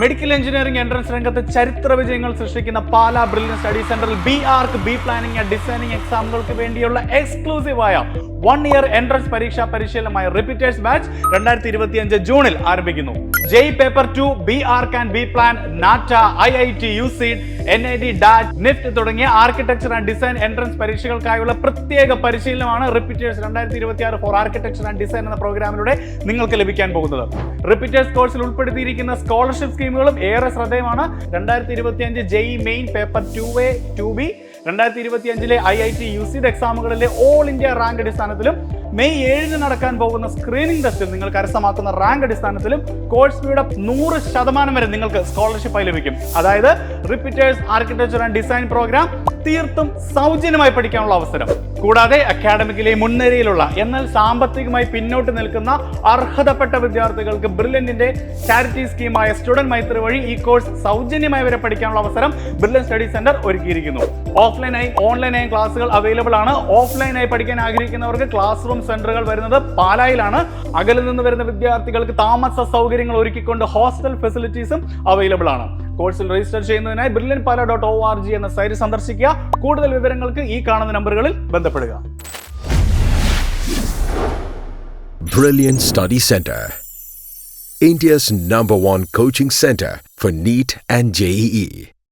Medical engineering entrance രംഗത്ത് ചരിത്ര വിജയങ്ങൾ സൃഷ്ടിക്കുന്ന പാലാ ബ്രില്യൻ സ്റ്റഡി സെന്ററിൽ B arch B planning and designing എക്സാമുകൾക്ക് വേണ്ടിയുള്ള എക്സ്ക്ലൂസീവായ 1 ഇയർ എൻട്രൻസ് പരീക്ഷാ പരിശീലനമായ റിപ്പീറ്റേഴ്സ് ബാച്ച് 2025 ജൂണിൽ ആരംഭിക്കുന്നു. JEE paper 2, B arch and B plan, NATA, IIT, USEED, NIT, DAT, NIFT തുടങ്ങിയ ആർക്കിടെക്ചർ ആൻഡ് ഡിസൈൻ എൻട്രൻസ് പരീക്ഷകൾക്കായുള്ള പ്രത്യേക പരിശീലനമാണ് repeaters 2026 for architecture and design എന്ന പ്രോഗ്രാമിലൂടെ നിങ്ങൾക്ക് ലഭിക്കാൻ പോകുന്നത്. റിപ്പീറ്റേഴ്സ് കോഴ്സിൽ ഉൾപ്പെടുത്തിയിരിക്കുന്ന സ്കോളർഷിപ്പ് സ്കീമുകളും ഏറെ ശ്രദ്ധേയമാണ്. 2025 JEE main paper 2A, 2B, 2025 IIT, USEED എക്സാമുകളിലെ ഓൾ ഇന്ത്യ റാങ്ക് അടിസ്ഥാനത്തിലും മെയ് 7 നടക്കാൻ പോകുന്ന സ്ക്രീനിംഗ് ടെസ്റ്റിൽ നിങ്ങൾ കരസ്ഥമാക്കുന്ന റാങ്ക് അടിസ്ഥാനത്തിലും കോഴ്സ് ഫീയുടെ 100% വരെ നിങ്ങൾക്ക് സ്കോളർഷിപ്പായി ലഭിക്കും. അതായത് repeaters architecture and design programme തീർത്തും സൗജന്യമായി പഠിക്കാനുള്ള അവസരം. കൂടാതെ അക്കാഡമിക്കിലെ മുൻനിരയിലുള്ള എന്നാൽ സാമ്പത്തികമായി പിന്നോട്ട് നിൽക്കുന്ന അർഹതപ്പെട്ട വിദ്യാർത്ഥികൾക്ക് ബ്രില്യന്റിന്റെ ചാരിറ്റി സ്കീമായ സ്റ്റുഡന്റ് മൈത്രി വഴി ഈ കോഴ്സ് സൗജന്യമായി വരെ പഠിക്കാനുള്ള അവസരം ബ്രില്യന്റ് സ്റ്റഡി സെന്റർ ഒരുക്കിയിരിക്കുന്നു. ഓഫ്ലൈനായി ഓൺലൈനായി ക്ലാസുകൾ അവൈലബിൾ ആണ്. ഓഫ്ലൈനായി പഠിക്കാൻ ആഗ്രഹിക്കുന്നവർക്ക് ക്ലാസ് റൂം സെന്ററുകൾ വരുന്നത് പാലായിലാണ്. അകലിൽ നിന്ന് വരുന്ന വിദ്യാർത്ഥികൾക്ക് താമസ സൗകര്യങ്ങൾ ഒരുക്കിക്കൊണ്ട് ഹോസ്റ്റൽ ഫെസിലിറ്റീസും അവൈലബിൾ ആണ്. കോഴ്സിൽ രജിസ്റ്റർ ചെയ്യുന്നതിനായി brilliantpala.org എന്ന സൈറ്റ് സന്ദർശിക്കുക. കൂടുതൽ വിവരങ്ങൾക്ക് ഈ കാണുന്ന നമ്പറുകളിൽ ബന്ധപ്പെടുക. Brilliant Study Center, India's #1 coaching center for NEET and JEE.